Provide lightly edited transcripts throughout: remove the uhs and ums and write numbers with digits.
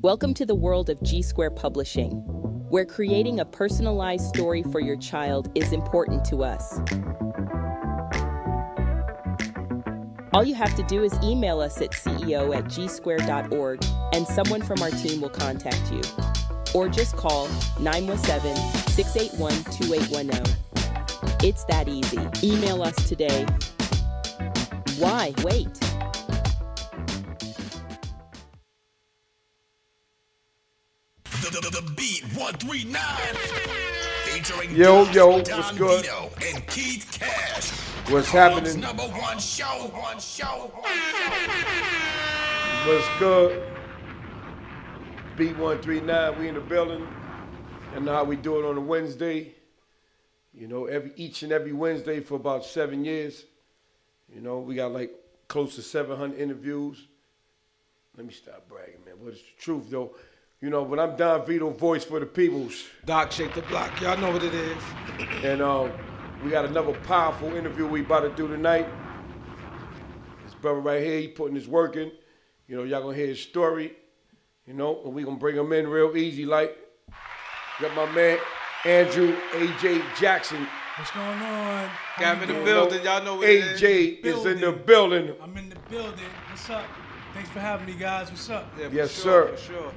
Welcome to the world of Gsquare Publishing, where creating a personalized story for your child is important to us. All you have to do is email us at ceo@gsquare.org and someone from our team will contact you. Or just call 917-681-2810. It's that easy. Email us today. Why wait? The Beat 139 featuring Yo, Don what's good? Vito and Keith Cash. What's Harlem's happening? number one show. What's good? Beat 139, we in the building. And how we do it on a Wednesday. You know, each and every Wednesday for about 7 years. You know, we got like close to 700 interviews. Let me stop bragging, man. But it's the truth, though. You know, but I'm Don Vito, voice for the peoples. Doc, shake the block. Y'all know what it is. And we got another powerful interview we about to do tonight. This brother right here, he putting his work in. You know, y'all gonna hear his story. You know, and we gonna bring him in real easy like. Got my man, Andrew A.J. Jackson. What's going on? Got him in the building. Y'all know what it is. AJ is in the building. I'm in the building. What's up? Thanks for having me, guys. What's up? Yeah, Yes, sure, sir. For sure.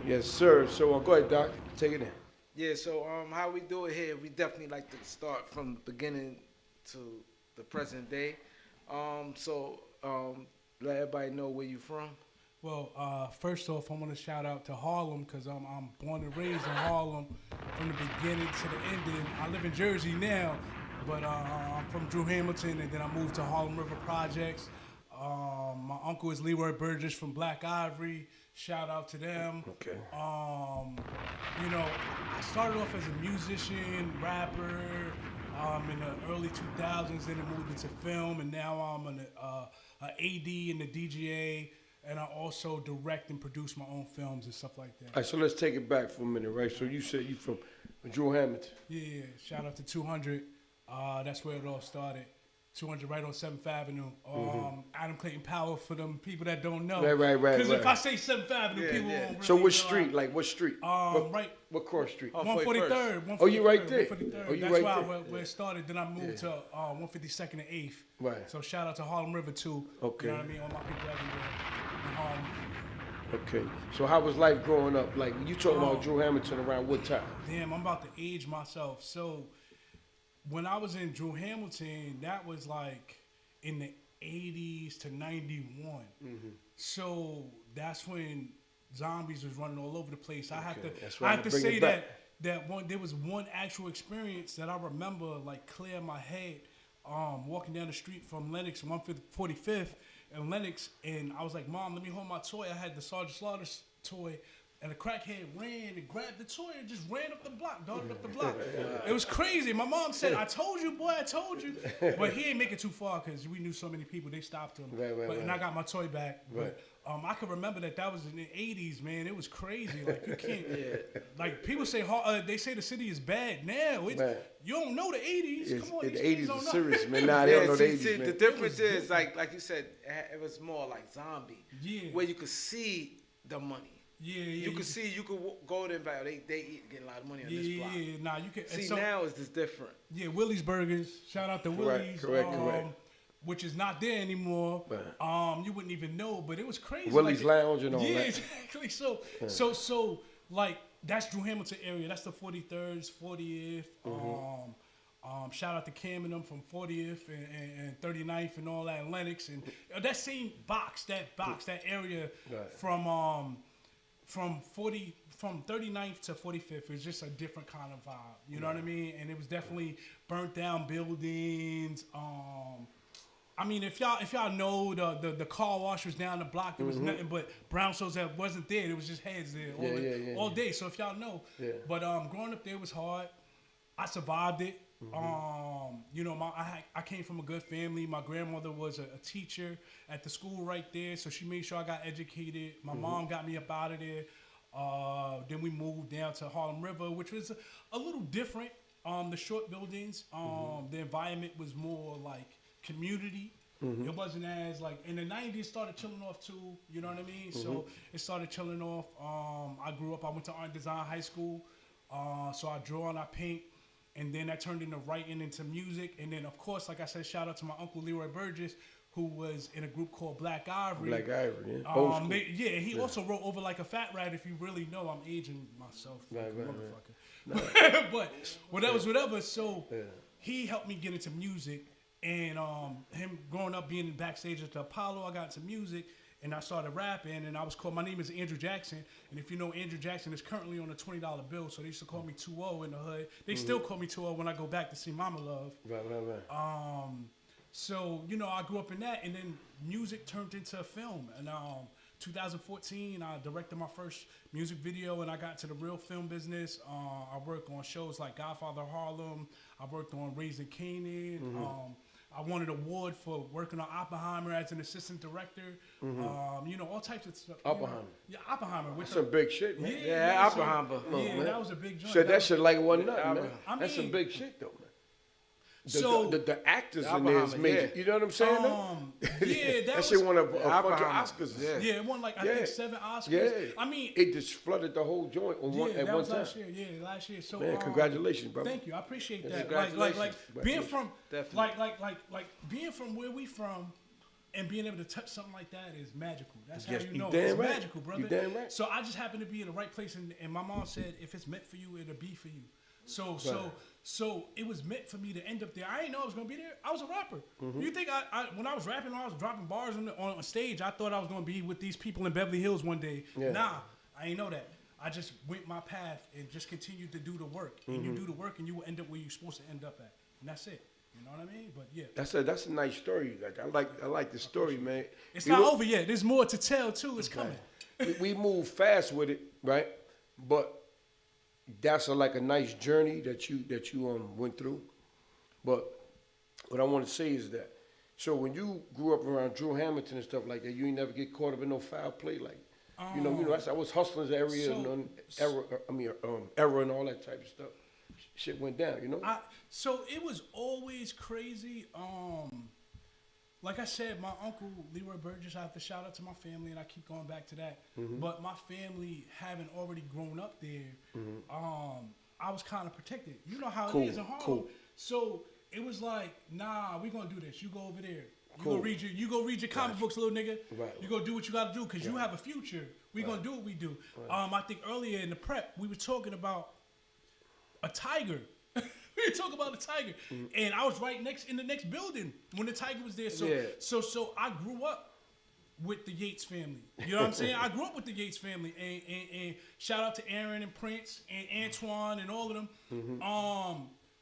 Yes, sir. So go ahead, Doc. Take it in. Yeah, so how we do it here, we definitely like to start from the beginning to the present day. Let everybody know where you from. Well, first off, I want to shout out to Harlem because I'm born and raised in Harlem from the beginning to the ending. I live in Jersey now, but I'm from Drew Hamilton, and then I moved to Harlem River Projects. My uncle is Leroy Burgess from Black Ivory. Shout out to them. Okay. You know, I started off as a musician, rapper, in the early 2000s. Then it moved into film, and now I'm an AD and the DGA, and I also direct and produce my own films and stuff like that. All right, so let's take it back for a minute, right? So you said you from Drew Hamilton. Yeah. Shout out to 200. That's where it all started. 200 right on 7th Avenue. Adam Clayton Power for them people that don't know. Right. Because if I say 7th Avenue, people won't really So what know. street? Like what street? What cross street? 143rd. Oh, you right there. 143rd. Oh, you That's right why there. where it started. Then I moved to 152nd and 8th. Right. So shout out to Harlem River too. Okay. You know what I mean? All my people everywhere. In Harlem. Okay. So how was life growing up? Like you talking about Drew Hamilton around what time? Damn, I'm about to age myself. So when I was in Drew Hamilton, that was like in the 80s to 91. So that's when zombies was running all over the place. I have to say that there was one actual experience that I remember like clear in my head. Walking down the street from Lenox, 145th and Lenox, and I was like, Mom, let me hold my toy. I had the Sergeant Slaughter's toy. And the crackhead ran and grabbed the toy and just ran up the block, darted up the block. It was crazy. My mom said, I told you, boy, I told you. But he didn't make it too far because we knew so many people, they stopped him. And I got my toy back. Right. But I can remember that was in the 80s, man. It was crazy. Like, you can't, like, people say, they say the city is bad now. You don't know the 80s. Come on, the these 80s kids don't is know. serious, man. Nah, they don't know the 80s, see, man. the difference is, like you said, it was more like zombie. Yeah. Where you could see the money. Yeah. You could see, you could go there and be like, they getting a lot of money on this block. Yeah, nah, you can. See, now it's just different. Yeah, Willie's Burgers. Shout out to Willie's. Correct. Which is not there anymore. You wouldn't even know, but it was crazy. Willie's Lounge and all that. Yeah, exactly. So like that's Drew Hamilton area. That's the 43rd, 40th. Shout out to Cam and them from 40th and 39th and all that, and Lenox and that same box, that area from 39th to 45th is just a different kind of vibe. You know what I mean? And it was definitely burnt down buildings. I mean, if y'all know the car wash was down the block, there was nothing but brown souls that wasn't there. There was just heads there all day. So if y'all know, but growing up there was hard. I survived it. You know, I came from a good family. My grandmother was a teacher at the school right there, so she made sure I got educated. My mom got me up out of there. Then we moved down to Harlem River, which was a little different. The short buildings, the environment was more like community. It wasn't as like in the 90s started chilling off too. You know what I mean? So it started chilling off. I grew up. I went to art and design high school. So I draw and I paint, and then that turned into writing, into music, and then of course, like I said, shout out to my uncle Leroy Burgess, who was in a group called Black Ivory. Black Ivory, yeah. Old school. He also wrote Over Like a Fat Rat. If you really know, I'm aging myself, Right. motherfucker. But whatever. So he helped me get into music. And him growing up being backstage at the Apollo, I got into music and I started rapping. And I was called, my name is Andrew Jackson. And if you know, Andrew Jackson is currently on a $20 bill. So they used to call me 2-0 in the hood. They still call me 2-0 when I go back to see Mama Love. Right. So, you know, I grew up in that. And then music turned into a film. And 2014, I directed my first music video and I got into the real film business. I worked on shows like Godfather Harlem. I worked on Raising Kanan. I won an award for working on Oppenheimer as an assistant director. You know, all types of stuff. Oppenheimer. Yeah, Oppenheimer. That's some big shit, man. Yeah, Oppenheimer. That was a big joint. Said that shit like it wasn't nothing, man. That's some mean, big shit, though, man. So the actors in there is major. Yeah. You know what I'm saying? That shit won a bunch of Oscars. Yeah, it won like I think 7 Oscars. Yeah. I mean, it just flooded the whole joint at one time. Last year. Yeah, last year. So man, congratulations, brother. Thank you. I appreciate that. Congratulations. Like being from Definitely. like being from where we from and being able to touch something like that is magical. That's Yes, how you you know damn it's right. magical, brother. You damn right. So I just happened to be in the right place, and my mom said, if it's meant for you, it'll be for you. So it was meant for me to end up there. I didn't know I was gonna be there. I was a rapper. You think I when I was rapping, I was dropping bars on stage. I thought I was gonna be with these people in Beverly Hills one day. Yeah. Nah, I ain't know that. I just went my path and just continued to do the work. And you do the work, and you will end up where you're supposed to end up at. And that's it. You know what I mean? But yeah, That's a nice story. Like I like the story, man. it's not over yet. There's more to tell too. It's coming. we move fast with it, right? But that's like a nice journey that you went through. But what I want to say is that, so when you grew up around Drew Hamilton and stuff like that, you ain't never get caught up in no foul play, like you know. I was hustling the area era and all that type of stuff. Shit went down, you know. So it was always crazy. Like I said, my uncle Leroy Burgess, I have to shout out to my family, and I keep going back to that. But my family, having already grown up there, I was kind of protected. You know how it is in Harlem. Cool. So it was like, nah, we gonna do this. You go over there. You go read your comic books, little nigga. Right. You go do what you gotta do because you have a future. We gonna do what we do. I think earlier in the prep we were talking about a tiger. We were talking about the tiger, and I was right in the next building when the tiger was there. So I grew up with the Yates family. You know what I'm saying? I grew up with the Yates family, and shout out to Aaron and Prince and Antoine and all of them.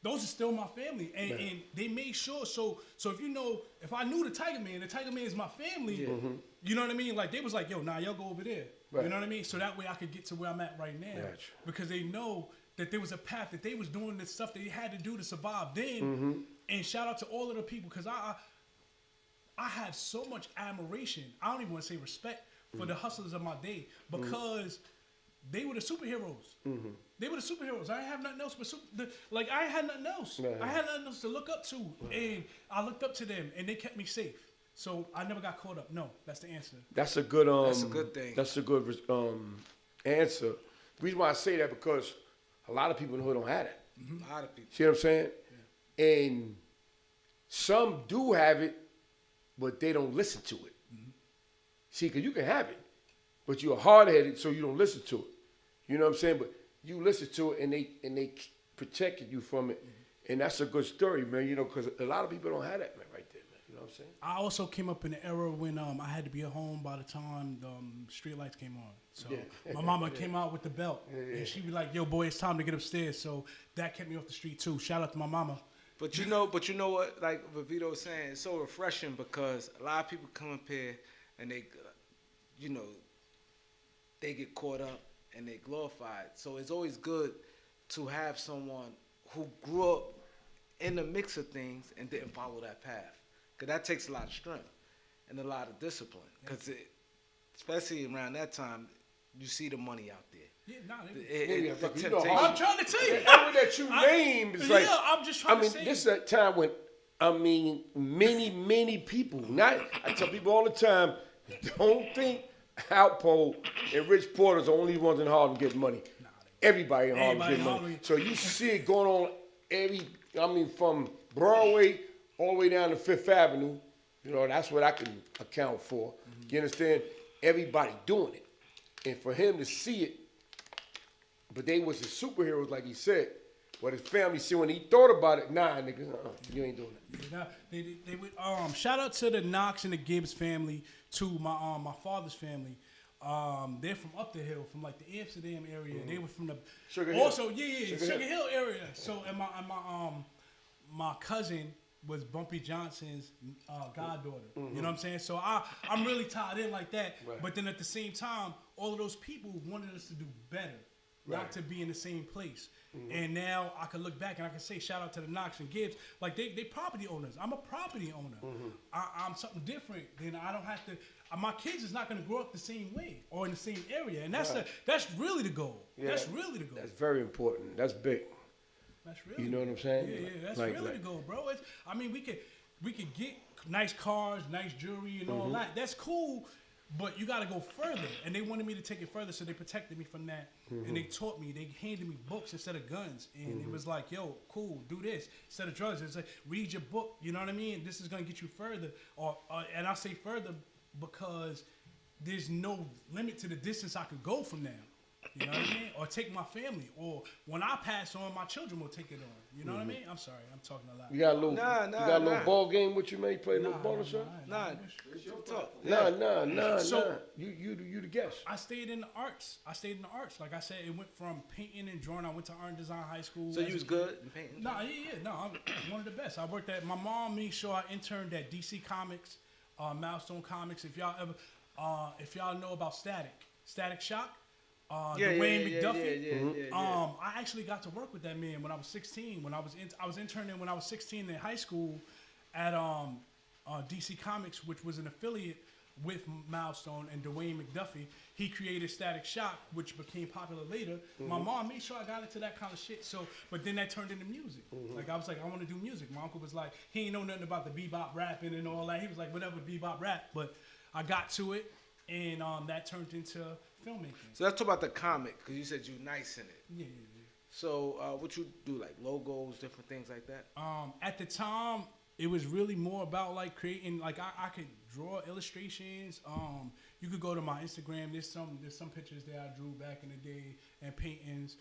Those are still my family, and they made sure. So if I knew the Tiger Man is my family. You know what I mean? Like they was like, yo, nah, y'all go over there. Right. You know what I mean? So that way I could get to where I'm at right now, because they know that there was a path, that they was doing the stuff they had to do to survive then. And shout out to all of the people, because I have so much admiration. I don't even want to say respect for the hustlers of my day, because they were the superheroes. They were the superheroes. I didn't have nothing else but I had nothing else. I had nothing else to look up to, and I looked up to them, and they kept me safe. So I never got caught up. No, that's the answer. That's a good that's a good thing. That's a good answer. The reason why I say that, because a lot of people in the hood don't have that. A lot of people. See what I'm saying? Yeah. And some do have it, but they don't listen to it. See, because you can have it, but you're hard-headed, so you don't listen to it. You know what I'm saying? But you listen to it, and they protected you from it, and that's a good story, man. You know, because a lot of people don't have that, man, right there, man. You know what I'm saying? I also came up in an era when I had to be at home by the time the street lights came on. So my mama came out with the belt, and she be like, "Yo, boy, it's time to get upstairs." So that kept me off the street too. Shout out to my mama. But you know what? Like what Vito was saying, it's so refreshing, because a lot of people come up here and they, they get caught up and they glorified. So it's always good to have someone who grew up in the mix of things and didn't follow that path, because that takes a lot of strength and a lot of discipline. Because especially around that time, you see the money out there. I'm trying to tell you. The era that you named is like. Yeah, I'm just trying to say. This is a time when I mean, many people. I tell people all the time, don't think Outpo and Rich Porter's the only ones in Harlem getting money. Everybody in Harlem getting money. So you see it going on from Broadway all the way down to Fifth Avenue. You know, that's what I can account for. You understand? Everybody doing it. And for him to see it, but they was his superheroes, like he said. But his family see when he thought about it, nah, nigga, you ain't doing that. They would, shout out to the Knox and the Gibbs family, to my father's family. They're from up the hill, from like the Amsterdam area. They were from the Sugar Hill. Also, Sugar Hill area. So and my cousin was Bumpy Johnson's goddaughter. You know what I'm saying? So I'm really tied in like that. Right. But then at the same time, all of those people wanted us to do better, not to be in the same place. And now I can look back and I can say, shout out to the Knox and Gibbs. Like they property owners. I'm a property owner. I'm something different. Then I don't have to. My kids is not going to grow up the same way or in the same area, and that's really the goal. Yeah, that's really the goal. That's very important. That's big. That's really. You know what I'm saying? Yeah, that's really the goal, bro. We could get nice cars, nice jewelry, and all that. That's cool. But you got to go further. And they wanted me to take it further, so they protected me from that. And they taught me. They handed me books instead of guns. And it was like, yo, cool, do this. Instead of drugs, it's like, read your book. You know what I mean? This is going to get you further. And I say further because there's no limit to the distance I could go from now. You know what I mean? Or take my family. Or when I pass on, my children will take it on. You know what I mean? I'm sorry, I'm talking a lot. You got a little ball game with you, man? You play a little ball or something? Nah. So, You the guest. I stayed in the arts. Like I said, it went from painting and drawing. I went to art and design high school. So you was good in painting? No, I'm one of the best. I worked at, my mom made sure I interned at DC Comics, Milestone Comics. If y'all know about Static Shock. Dwayne McDuffie. I actually got to work with that man when I was 16. When I was interning when I was 16 in high school at DC Comics, which was an affiliate with Milestone and Dwayne McDuffie. He created Static Shock, which became popular later. My mom made sure I got into that kind of shit. So, but then that turned into music. Like I was like, I want to do music. My uncle was like, he ain't know nothing about the bebop rapping and all that. He was like, whatever, bebop rap. But I got to it, and that turned into filmmaking. So let's talk about the comic, because you said you nice in it. Yeah. So what you do, like logos, different things like that? At the time, it was really more about like creating, like I could draw illustrations. You could go to my Instagram. There's some pictures that I drew back in the day and paintings.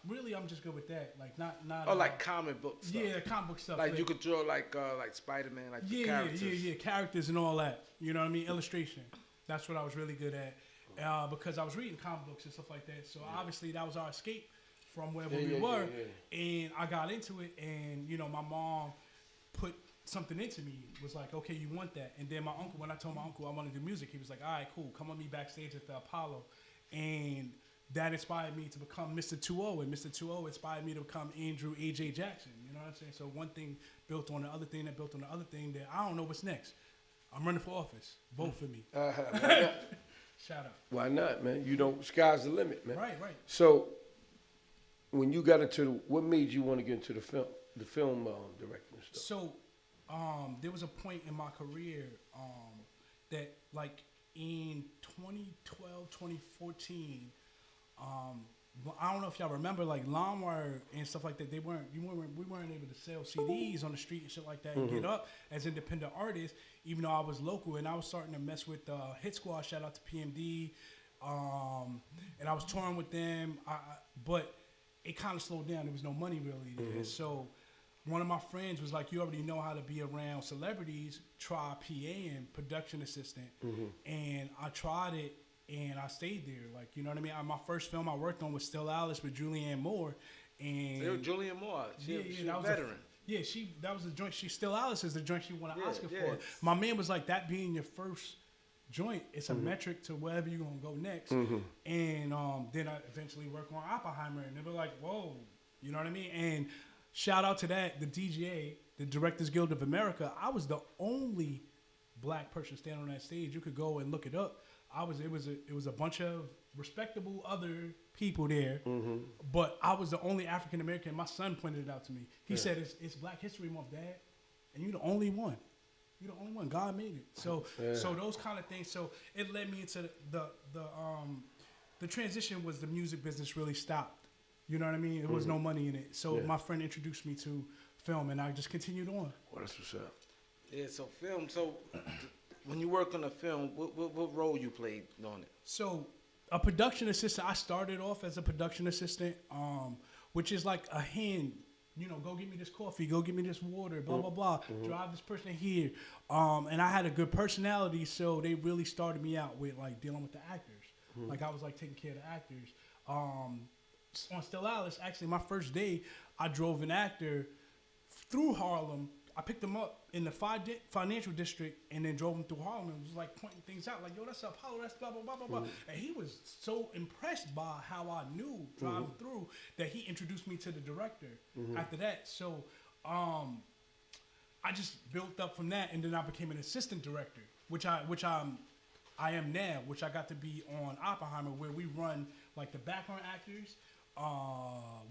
Really, I'm just good with that. Like not. Like comic book stuff. Yeah, comic book stuff. Like you could draw like Spider-Man, like the characters. Yeah, characters and all that. You know what I mean? Illustration. That's what I was really good at. Because I was reading comic books and stuff like that. So obviously that was our escape from wherever we were. And I got into it, and my mom put something into me. Was like, okay, you want that? And then my uncle, when I told my uncle I wanted to do music, he was like, all right, cool, come with me backstage at the Apollo. And that inspired me to become Mr. 2-0, and Mr. 2-0 inspired me to become Andrew A.J. Jackson. You know what I'm saying? So one thing built on the other thing that built on the other thing that I don't know what's next. I'm running for office. Vote for me. Shout out. Why not, man? Sky's the limit, man. Right. So, when you got into what made you want to get into the film directing and stuff? So, there was a point in my career that, like, in 2012, 2014, I don't know if y'all remember, like LimeWire and stuff like that. We weren't able to sell CDs on the street and shit like that and get up as independent artists. Even though I was local, and I was starting to mess with Hit Squad. Shout out to PMD, and I was touring with them. But it kind of slowed down. There was no money really there. So one of my friends was like, "You already know how to be around celebrities. Try PA and production assistant." And I tried it. And I stayed there, like, you know what I mean? My first film I worked on was Still Alice with Julianne Moore. And Julianne Moore, she's a veteran. That was the joint. Still Alice is the joint she won an Oscar for. My man was like, that being your first joint, it's a metric to wherever you're going to go next. And then I eventually worked on Oppenheimer, and they were like, whoa, you know what I mean? And shout out to that, the DGA, the Directors Guild of America. I was the only black person standing on that stage. You could go and look it up. It was a bunch of respectable other people there, but I was the only African American. My son pointed it out to me. He said, "It's Black History Month, Dad." and you're the only one. You're the only one. God made it. So so those kind of things. So it led me into the transition was the music business really stopped. You know what I mean? There was no money in it. So my friend introduced me to film, and I just continued on. Well, that's what's up. Yeah, so film. So when you work on a film, what role you played on it? So a production assistant. I started off as a production assistant, which is like a hand. You know, go get me this coffee, go get me this water, blah, blah, blah. Drive this person here. And I had a good personality, so they really started me out with, like, dealing with the actors. Like, I was, like, taking care of the actors. On Still Alice, actually, my first day, I drove an actor through Harlem. I picked him up in the financial district and then drove him through Harlem and was, like, pointing things out. Like, yo, that's Apollo, that's blah, blah, blah, blah, blah. And he was so impressed by how I knew driving through that he introduced me to the director after that. So I just built up from that, and then I became an assistant director, which I am now, which I got to be on Oppenheimer, where we run, like, the background actors.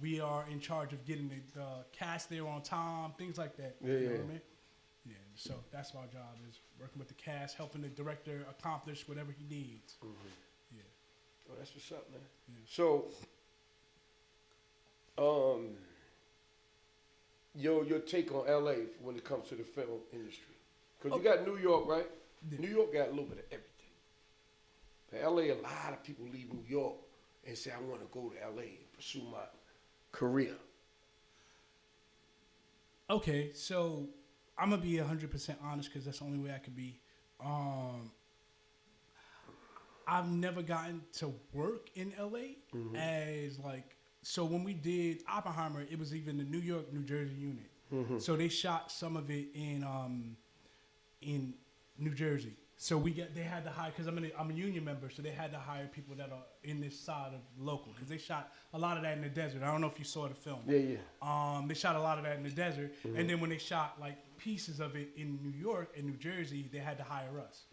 We are in charge of getting the cast there on time, things like that. You know what I mean? Yeah, so that's my job, is working with the cast, helping the director accomplish whatever he needs. Yeah. Oh, that's what's up, man. Yeah. So, your take on LA when it comes to the film industry, because you got New York, right? Yeah. New York got a little bit of everything. But LA, a lot of people leave New York and say, I want to go to LA and pursue my career. Okay, so I'm gonna be 100% honest, because that's the only way I could be. I've never gotten to work in LA as, like, so when we did Oppenheimer, it was even the New York, New Jersey unit. So they shot some of it in New Jersey. So they had to hire, because I'm a union member, so they had to hire people that are in this side of local, because they shot a lot of that in the desert. I don't know if you saw the film. Yeah. They shot a lot of that in the desert, and then when they shot, like, pieces of it in New York and New Jersey, they had to hire us.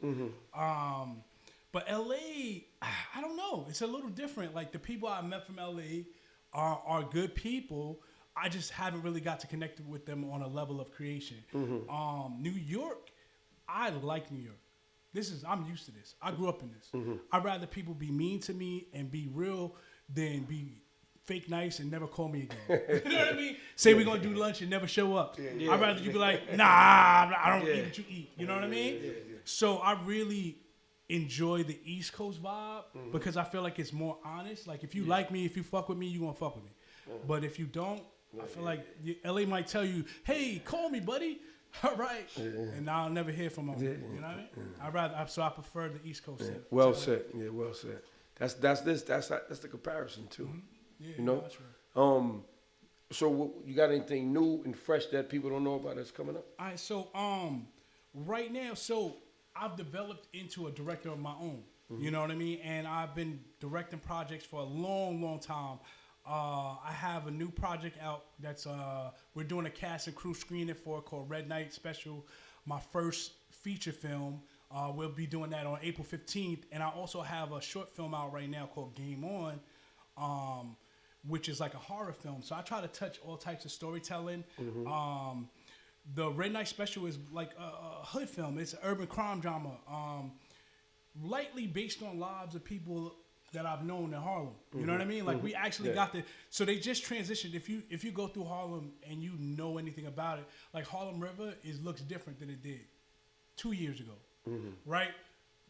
But LA, I don't know. It's a little different. Like, the people I met from LA are good people. I just haven't really got to connect with them on a level of creation. New York, I like New York. I'm used to this. I grew up in this. I'd rather people be mean to me and be real than be fake nice and never call me again. You know what I mean? Say we're going to do lunch and never show up. I'd rather you be like, nah, I don't eat what you eat. You know what I mean? So I really enjoy the East Coast vibe because I feel like it's more honest. Like, if you like me, if you fuck with me, you going to fuck with me. But if you don't, I feel like LA might tell you, hey, call me, buddy. All right, and I'll never hear from them. You know what I mean? I prefer the East Coast. Well said. Yeah, well said. That's the comparison too. Yeah, you know. That's right. So you got anything new and fresh that people don't know about that's coming up? All right. So right now, I've developed into a director of my own. You know what I mean? And I've been directing projects for a long, long time. I have a new project out that's we're doing a cast and crew screening for called Red Night Special, my first feature film. We'll be doing that on April 15th, and I also have a short film out right now called Game On, which is like a horror film. So I try to touch all types of storytelling. The Red Night Special is like a hood film. It's an urban crime drama, lightly based on lives of people that I've known in Harlem. You know what I mean? Like, we actually got so they just transitioned. If you go through Harlem and you know anything about it, like, Harlem River looks different than it did 2 years ago, right?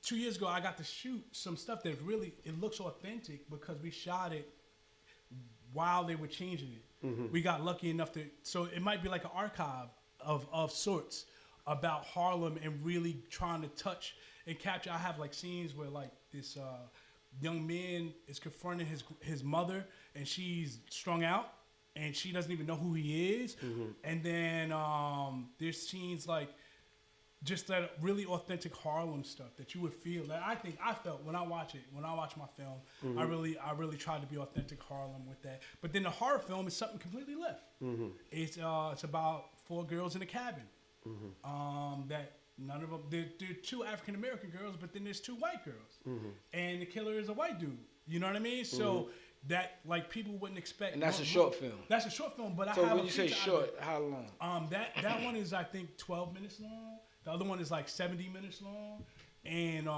2 years ago, I got to shoot some stuff that really, it looks authentic because we shot it while they were changing it. We got lucky enough so it might be like an archive of sorts about Harlem and really trying to touch and capture. I have, like, scenes where, like, this young man is confronting his mother, and she's strung out, and she doesn't even know who he is. And then there's scenes like just that really authentic Harlem stuff that you would feel. That I felt when I watch my film. I really tried to be authentic Harlem with that. But then the horror film is something completely left. It's about 4 girls in a cabin. That none of them. There are 2 African American girls, but then there's 2 white girls, and the killer is a white dude. You know what I mean? So that like people wouldn't expect. And that's a short film. That's a short film, but I So have when a you say feature short, how long? That one is I think 12 minutes long. The other one is like 70 minutes long. And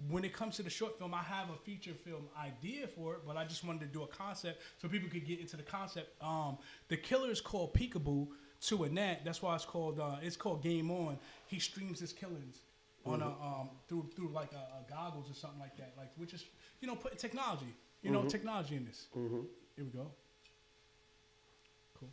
when it comes to the short film, I have a feature film idea for it, but I just wanted to do a concept so people could get into the concept. The killer is called Peekaboo to Annette. That's why it's called Game On. He streams his killings on through like a goggles or something like that, like which is putting technology, technology in this. Here we go. Cool.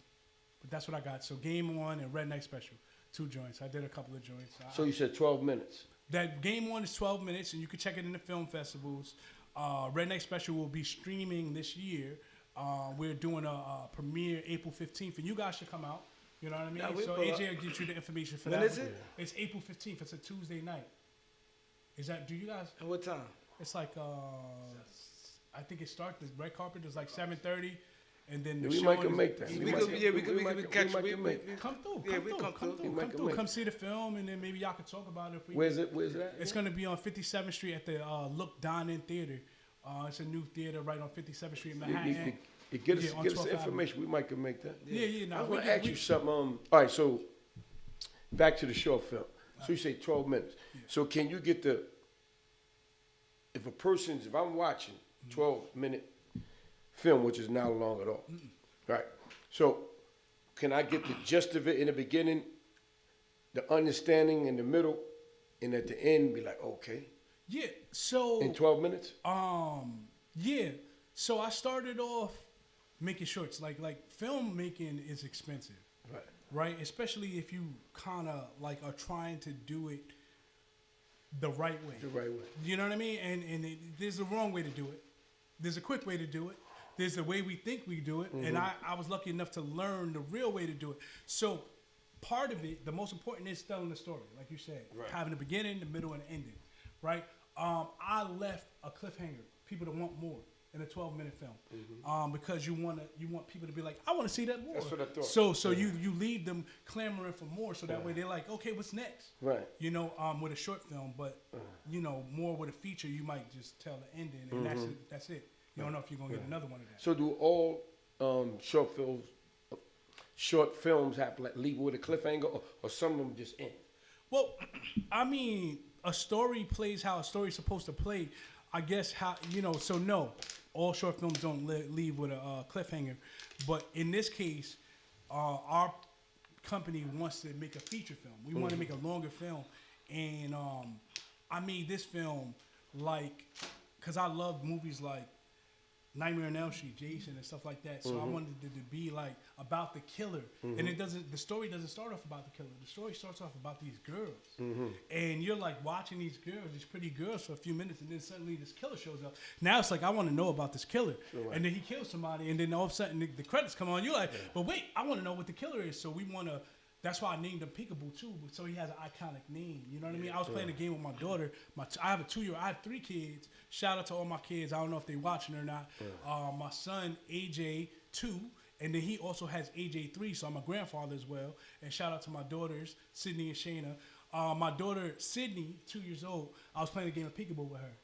But that's what I got. So Game On and Redneck Special, 2 joints. I did a couple of joints. So you said 12 minutes. That Game On is 12 minutes, and you can check it in the film festivals. Redneck Special will be streaming this year. We're doing a premiere April 15th, and you guys should come out. You know what I mean? Yeah, so AJ will get you the information for that. When is it? It's April 15th. It's a Tuesday night. Do you guys? And what time? It's like, I think it starts, the red carpet is like 7:30. And then the We show might can is- make that. We could catch. Come through. Yeah, we come through. Come see the film, and then maybe y'all can talk about it. Where's it at? It's going to be on 57th Street at the Look Dine-In Theater. It's a new theater right on 57th Street in Manhattan. Get us Yeah, on the 12th information. We might can make that. Yeah. I No, want to ask you something. All right, so back to the short film. So you say 12 minutes. So can you get if I'm watching 12-minute film, which is not long at all, right? So can I get the gist of it in the beginning, the understanding in the middle, and at the end be like, okay, Yeah. So in 12 minutes? yeah. So I started off making shorts. Like filmmaking is expensive. Right? Especially if you kind of like are trying to do it the right way. The right way. You know what I mean? And there's a wrong way to do it. There's a quick way to do it. There's the way we think we do it. And I was lucky enough to learn the real way to do it. So part of it, the most important is telling the story, like you said. Right. Having the beginning, the middle, and the ending. Right? I left a cliffhanger. People that want more in a 12-minute film, because you want people to be like, I want to see that more. That's what I thought. So you leave them clamoring for more, so that way they're like, okay, what's next? Right. With a short film, but more with a feature, you might just tell the ending, and that's it. You don't know if you're gonna get another one of that. So do all short films have to like leave with a cliffhanger, or some of them just end? Well, I mean, a story plays how a story's supposed to play. I guess so no, all short films don't leave with a cliffhanger. But in this case, our company wants to make a feature film. We want to make a longer film. And I made this film because I love movies like Nightmare on Elm Street, Jason, and stuff like that. So I wanted it to be like about the killer, and the story doesn't start off about the killer. The story starts off about these girls, and you're like watching these pretty girls for a few minutes, and then suddenly this killer shows up. Now it's like I want to know about this killer, and then he kills somebody, and then all of a sudden the credits come on. You're like, but wait, I want to know what the killer is. So we want to. That's why I named him Peekaboo too, so he has an iconic name. You know what I mean? I was playing a game with my daughter. I have a 2-year-old. I have 3 kids. Shout out to all my kids. I don't know if they're watching or not. My son AJ 2, and then he also has AJ 3. So I'm a grandfather as well. And shout out to my daughters Sydney and Shayna. My daughter Sydney, 2 years old. I was playing a game of Peekaboo with her,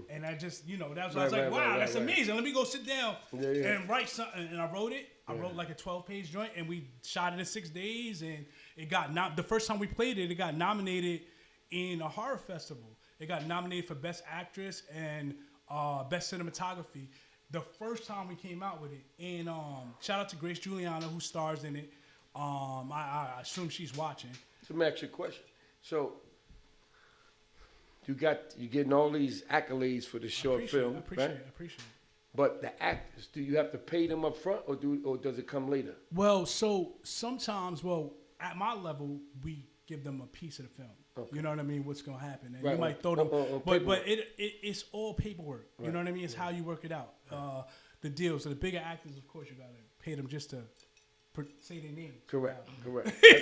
and I just that's why I was like, wow, that's amazing. Let me go sit down and write something. And I wrote it. I wrote like a 12-page joint, and we shot it in 6 days, and it got the first time we played it, it got nominated in a horror festival. It got nominated for Best Actress and Best Cinematography. The first time we came out with it, and shout out to Grace Juliana who stars in it. I assume she's watching. So let me ask you a question. So you're getting all these accolades for the short film, I appreciate right? it. But the actors, do you have to pay them up front, or does it come later? Well, so sometimes, at my level, we give them a piece of the film. Okay. You know what I mean? What's gonna happen? And you might throw them, but it's all paperwork. Right. You know what I mean? It's how you work it out. Right. The deal. So the bigger actors, of course, you gotta pay them just to say their name. Correct.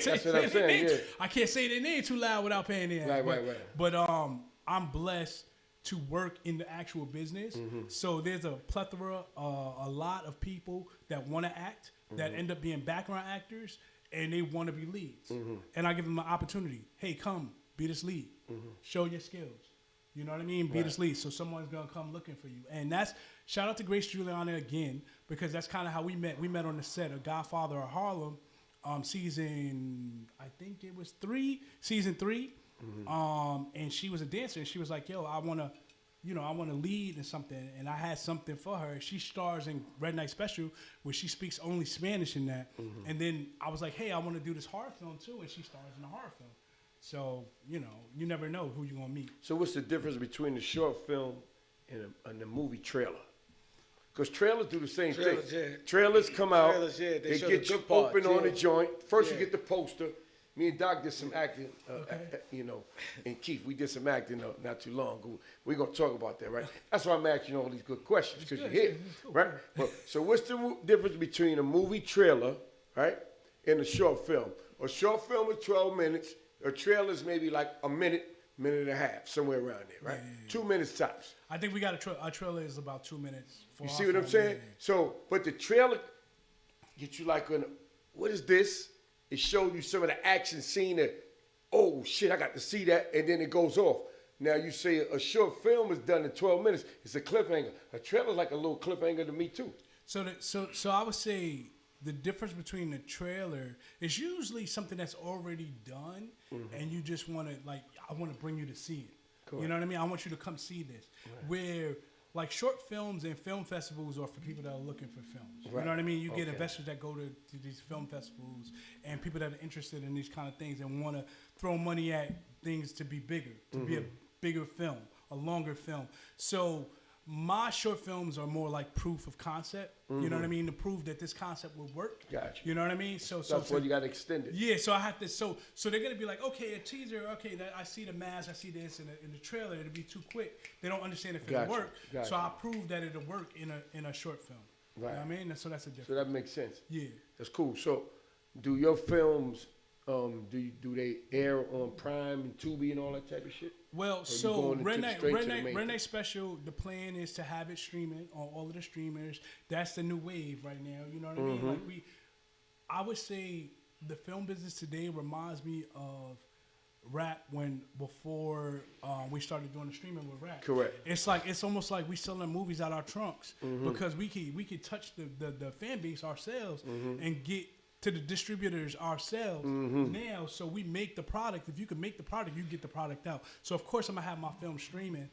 That's what I'm saying. Yeah. I can't say their name too loud without paying their. Right. But I'm blessed to work in the actual business. So there's a plethora, a lot of people that want to act, that end up being background actors, and they want to be leads. And I give them an opportunity. Hey, come, be this lead. Show your skills. You know what I mean? Beat us lead. So someone's gonna come looking for you. And that's shout out to Grace Juliana again, because that's kind of how we met. We met on the set of Godfather of Harlem, season, I think it was season 3. And she was a dancer, and she was like, yo, I wanna lead in something, and I had something for her. She stars in Red Night Special, where she speaks only Spanish in that. And then I was like, hey, I want to do this horror film too, and she stars in a horror film. So, you never know who you're going to meet. So what's the difference between the short film and the movie trailer? Because trailers do the same thing. Yeah. Trailers come out, Trailers, yeah, they show get the you good parts, open on the yeah. joint. First you Yeah. get the poster. Me and Doc did some acting, and Keith, we did some acting not too long ago. We're going to talk about that, right? That's why I'm asking you all these good questions, because you're here, right? But, so what's the difference between a movie trailer, right, and a short film? A short film is 12 minutes. A trailer is maybe like a minute and a half, somewhere around there, right? 2 minutes tops. I think we got our trailer is about 2 minutes. For You our see what I'm film, saying? yeah. So, but the trailer get you like, what is this? It shows you some of the action scene that, oh shit, I got to see that, and then it goes off. Now you say a short film is done in 12 minutes. It's a cliffhanger. A trailer's like a little cliffhanger to me too. So I would say the difference between the trailer is usually something that's already done, and you just want to I want to bring you to see it. Correct. You know what I mean? I want you to come see this. Right. Where like short films and film festivals are for people that are looking for films. Right. You know what I mean? You get Okay. investors that go to these film festivals and people that are interested in these kind of things and want to throw money at things to be bigger, to be a bigger film, a longer film. So my short films are more like proof of concept. You know what I mean? To prove that this concept will work. Gotcha. You know what I mean? So That's why you got to extend it. yeah, so I have to. So they're gonna be like, okay, a teaser. Okay, that I see the mask, I see this in the trailer. It'll be too quick. They don't understand if it'll Gotcha, work. gotcha. So I prove that it'll work in a short film. Right. You know what I mean? So that's a difference. So that makes sense. Yeah. That's cool. So, do your films, do they air on Prime and Tubi and all that type of shit? Well, you so going into Red the Night, straight Red to the Night, main Red thing? Night Special. The plan is to have it streaming on all of the streamers. That's the new wave right now. You know what I mean? Like I would say the film business today reminds me of rap before we started doing the streaming with rap. Correct. It's almost like we selling movies out our trunks because we could touch the fan base ourselves and get to the distributors ourselves now. So we make the product. If you can make the product, you get the product out. So of course I'm gonna have my film streaming.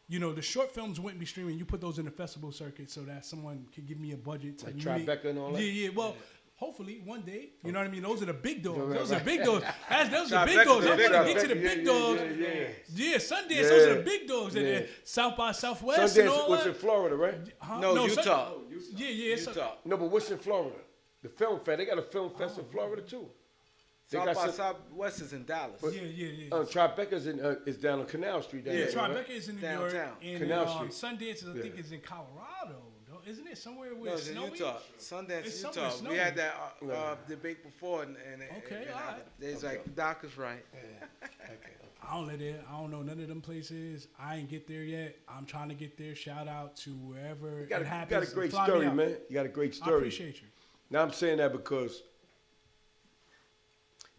The short films wouldn't be streaming. You put those in the festival circuit so that someone can give me a budget to Like make- Tribeca and all that? Yeah. Well, hopefully one day. You know what I mean? Those are the big dogs. Right, Those are right. big dogs. Those are big Tribeca, dogs. I the big want to get dogs. to the big dogs. Yeah. Yeah, Sundance. Yeah. Those are the big dogs. Yeah. And South by Southwest and Sundance all was that. in Florida, right? Huh? No, Utah. Yeah. It's Utah. No, but what's in Florida? The film fest. They got a film fest in Florida too. They South got by some- Southwest is in Dallas. Yeah. Tribeca's is down on Canal Street. Down Yeah, there, right? Tribeca is in New York, Downtown. and Canal Street. Sundance, I think, Yeah. is in Colorado, isn't it? Somewhere where No, it's it's in snowy. Utah. Sundance, It's Utah. somewhere We snowy. had that debate before, and Okay, and all right. It's like the doc is right. I don't know none of them places. I ain't get there yet. I'm trying to get there. Shout out to wherever You got it a happens. great Fly me story, out. man. You got a great I story. appreciate you. Now I'm saying that because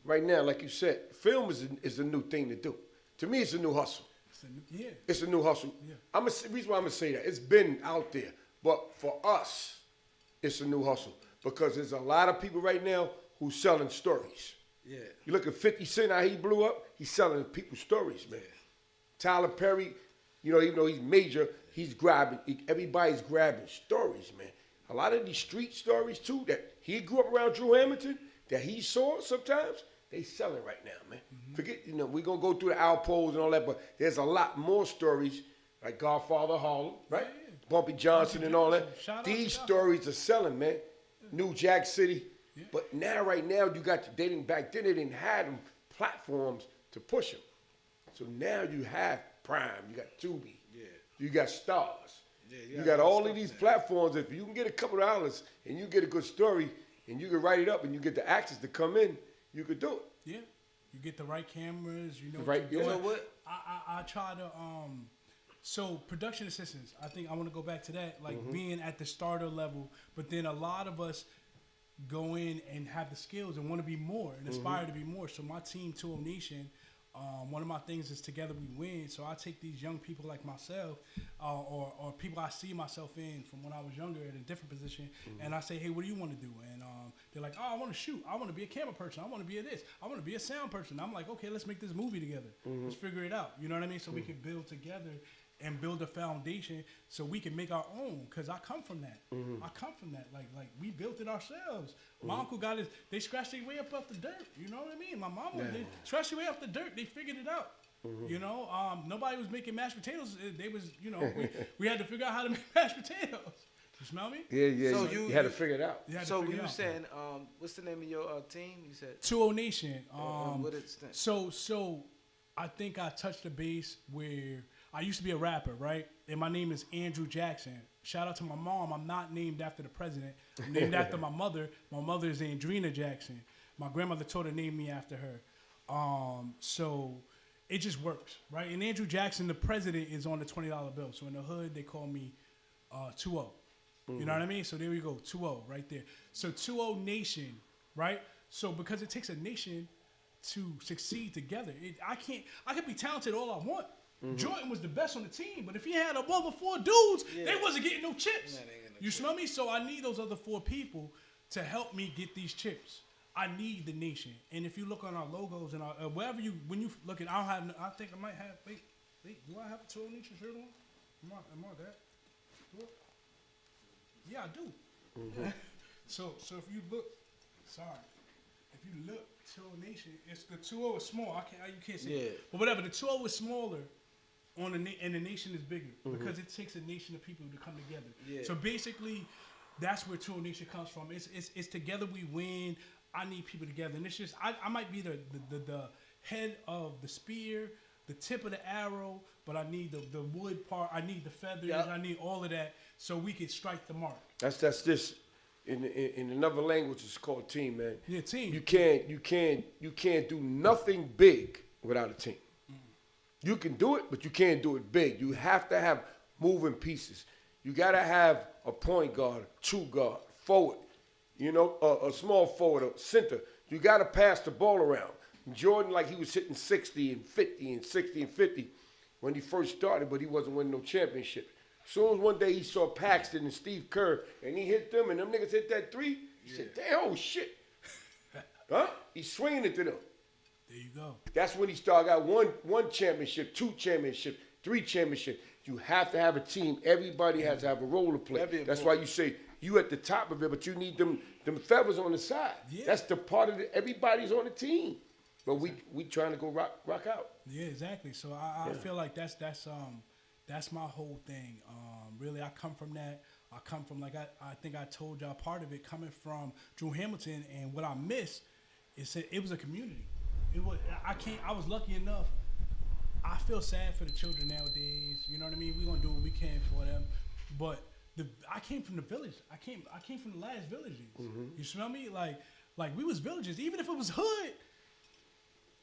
right now, like you said, film is a new thing to do. To me, it's a new hustle. Yeah. It's a new hustle. Yeah. Reason why I'm gonna say that, it's been out there, but for us, it's a new hustle because there's a lot of people right now who's selling stories. Yeah. You look at 50 Cent, how he blew up, he's selling people's stories, man. Tyler Perry, even though he's major, everybody's grabbing stories, man. A lot of these street stories too that he grew up around Drew Hamilton, that he saw sometimes, they selling right now, man. Forget, we're gonna go through the Alpos and all that, but there's a lot more stories like Godfather Harlem, right? Yeah. Bumpy Johnson and all that. Shout out to These Godfather. stories are selling, man. New Jack City. Yeah. But now, right now, back then they didn't have them platforms to push them. So now you have Prime, you got Tubi, you got Stars. Yeah, you got all of these platforms. If you can get a couple of dollars and you get a good story and you can write it up and you get the actors to come in, you could do it. Yeah. You get the right cameras. You know Right, what you're yeah. doing. You know what? I try to so production assistants. I think I want to go back to that, like being at the starter level. But then a lot of us go in and have the skills and want to be more and aspire to be more. So my team, 2O Nation, One of my things is together we win. So I take these young people like myself, or people I see myself in from when I was younger at a different position, and I say, hey, what do you want to do? And they're like, oh, I want to shoot. I want to be a camera person. I want to be a this. I want to be a sound person. I'm like, okay, let's make this movie together. Let's figure it out. You know what I mean? So we can build together and build a foundation so we can make our own. Cause I come from that. I come from that. Like we built it ourselves. My uncle got they scratched their way up off the dirt. You know what I mean? My mama, they scratched their way up the dirt. They figured it out. You know, nobody was making mashed potatoes. They was, you know, we had to figure out how to make mashed potatoes. You smell me? Yeah. So you had to figure it out. So you were saying, what's the name of your team? You said 2-0 Nation. what is that? So I think I touched the base where I used to be a rapper, right? And my name is Andrew Jackson. Shout out to my mom. I'm not named after the president. I'm named after my mother. My mother is Andrina Jackson. My grandmother told her to name me after her. So it just works, right? And Andrew Jackson, the president, is on the $20 bill. So in the hood, they call me 2-0. You know what I mean? So there we go, 2-0 right there. So 2-0 Nation, right? So because it takes a nation to succeed together. I could be talented all I want. Jordan was the best on the team, but if he had above 4 dudes, they wasn't getting no chips. Nah, You smell me? So I need those other 4 people to help me get these chips. I need the nation. And if you look on our logos and our, wherever when you look at, I think I might have, wait, do I have a 2-0 Nation shirt on? Am I that? Do I? Yeah, I do. So if you look, if you look, 2-0 Nation, it's the 2-0 is small. You can't see it. But whatever, the 2-0 is smaller and the nation is bigger because it takes a nation of people to come together. Yeah. So basically, that's where 2-0 Nation comes from. It's together we win. I need people together, and it's just I might be the head of the spear, the tip of the arrow, but I need the wood part. I need the feathers. I need all of that so we can strike the mark. That's this. In another language, it's called team, man. Yeah, team. You can't do nothing big without a team. You can do it, but you can't do it big. You have to have moving pieces. You got to have a point guard, true guard, forward, you know, a small forward, a center. You got to pass the ball around. Jordan, like he was hitting 60 and 50 and 60 and 50 when he first started, but he wasn't winning no championship. Soon as one day he saw Paxton and Steve Kerr, and he hit them, and them niggas hit that 3, he said, damn, oh shit. He's swinging it to them. There you go. That's when he started, got one championship, 2 championships, 3 championships. You have to have a team. Everybody has to have a role to play. That's why you say you at the top of it, but you need them feathers on the side. Yeah. That's the part of it. Everybody's on the team. But we trying to go rock out. Yeah, exactly. So I feel like that's my whole thing. Really, I come from that. I come from, like I think I told y'all, part of it coming from Drew Hamilton, and what I miss is that it was a community. I was lucky enough. I feel sad for the children nowadays. You know what I mean? We're gonna do what we can for them. But I came from the village. I came from the last villages. You smell me? Like we was villages. Even if it was hood,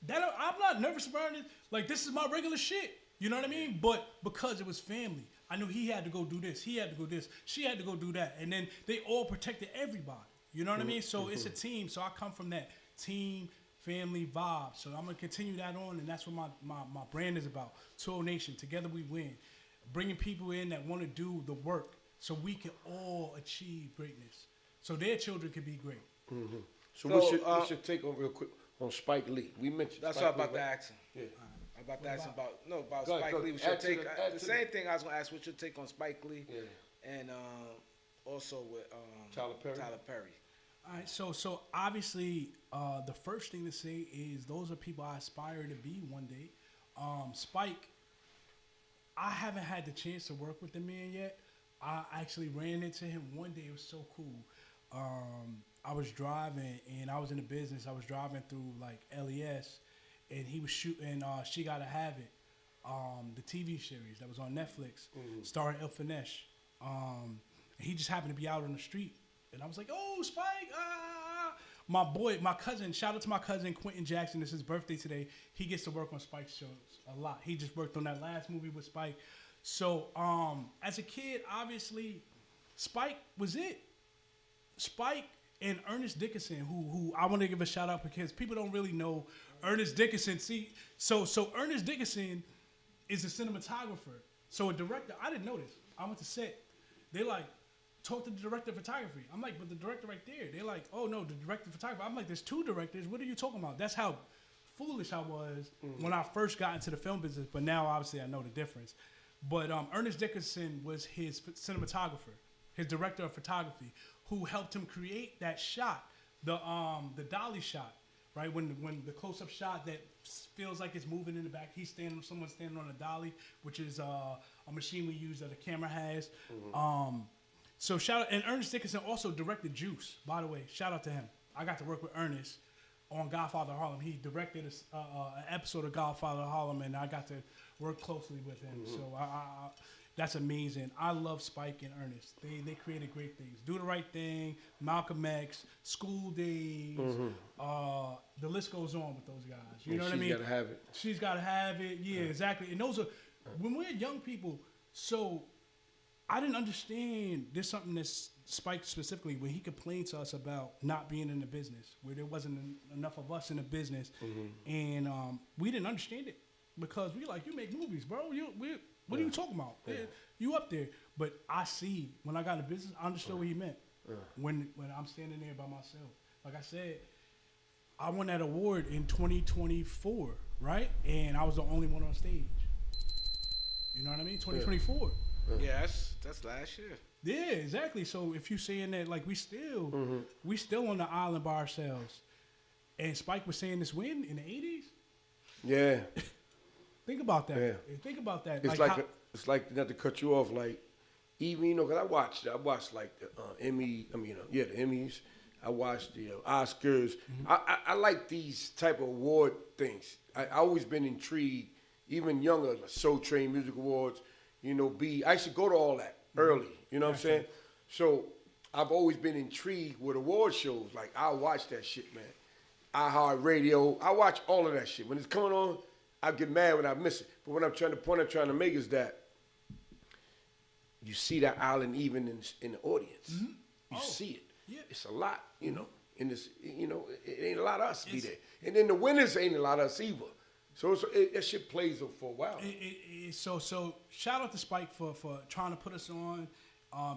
I'm not nervous around it. Like, this is my regular shit. You know what I mean? But because it was family, I knew he had to go do this. He had to go this. She had to go do that. And then they all protected everybody. You know what I mean? So it's a team. So I come from that team, family vibe. So I'm going to continue that on, and that's what my brand is about. 2-0 Nation, together we win. Bringing people in that want to do the work so we can all achieve greatness. So their children can be great. So what's your take on real quick on Spike Lee? We mentioned that's Spike what I'm about Lee, to right? ask him. Yeah. I'm about to ask him about Go Spike ahead. Lee. What's your take? The to same thing I was going to ask. What's your take on Spike Lee? Yeah. And also with Tyler Perry. All right, so obviously, the first thing to say is those are people I aspire to be one day. Spike, I haven't had the chance to work with the man yet. I actually ran into him one day. It was so cool. I was driving, and I was in the business. I was driving through, like, LES, and he was shooting She Gotta Have It, the TV series that was on Netflix, starring El Finesh. He just happened to be out on the street. And I was like, oh, Spike, my cousin, shout out to my cousin, Quentin Jackson. It's his birthday today. He gets to work on Spike's shows a lot. He just worked on that last movie with Spike. So as a kid, obviously, Spike was it. Spike And Ernest Dickinson, who I want to give a shout out because people don't really know Ernest Dickinson. See, so Ernest Dickinson is a cinematographer. So a director, I didn't know this. I went to set. They like, talk to the director of photography. I'm like, but the director right there. They're like, oh no, the director of photography. I'm like, there's two directors. What are you talking about? That's how foolish I was when I first got into the film business. But now obviously I know the difference. But Ernest Dickinson was his cinematographer, his director of photography, who helped him create that shot, the dolly shot, right? When the close-up shot that feels like it's moving in the back, someone's standing on a dolly, which is a machine we use that the camera has. So shout out, and Ernest Dickinson also directed Juice, by the way. Shout out to him. I got to work with Ernest on Godfather of Harlem. He directed an episode of Godfather of Harlem, and I got to work closely with him. So that's amazing. I love Spike and Ernest. They created great things. Do the Right Thing, Malcolm X, School Days. The list goes on with those guys. You know what I mean? She's gotta have it. She's gotta have it. Yeah, exactly. And those are when we're young people. So I didn't understand. There's something that Spike specifically when he complained to us about not being in the business, where there wasn't enough of us in the business, and we didn't understand it because we like, you make movies, bro. What are you talking about? Yeah. You up there. But I see, when I got in the business, I understood what he meant. When I'm standing there by myself. Like I said, I won that award in 2024, right? And I was the only one on stage. You know what I mean? 2024. Yeah, that's last year. Yeah, exactly. So if you saying that, like, we still on the island by ourselves. And Spike was saying this when? In the 80s? Yeah. Think about that. Yeah. Think about that. It's like not to cut you off. Like even because I watched like the Emmy. I mean, the Emmys. I watched the Oscars. I like these type of award things. I always been intrigued. Even younger, like Soul Train Music Awards. I used to go to all that early. You know what I'm saying? So I've always been intrigued with award shows. Like I watch that shit, man. iHeartRadio. I watch all of that shit when it's coming on. I get mad when I miss it. But the point I'm trying to make is that you see that island even in the audience. You see it. Yeah. It's a lot, in this, it ain't a lot of us be there. And then the winners ain't a lot of us either. So that shit plays for a while. So shout out to Spike for trying to put us on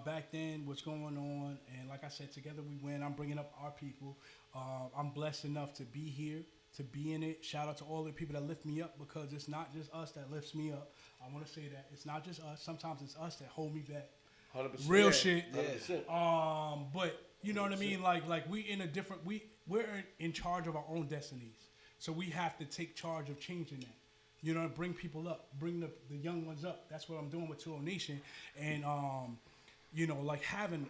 back then, what's going on. And like I said, together we win. I'm bringing up our people. I'm blessed enough to be here, to be in it. Shout out to all the people that lift me up because it's not just us that lifts me up. I want to say that. It's not just us. Sometimes it's us that hold me back. 100%. Real shit. 100%. But you know what I mean? Like we in a different, we're in charge of our own destinies. So we have to take charge of changing that. Bring people up, bring the young ones up. That's what I'm doing with 2O Nation. And, like having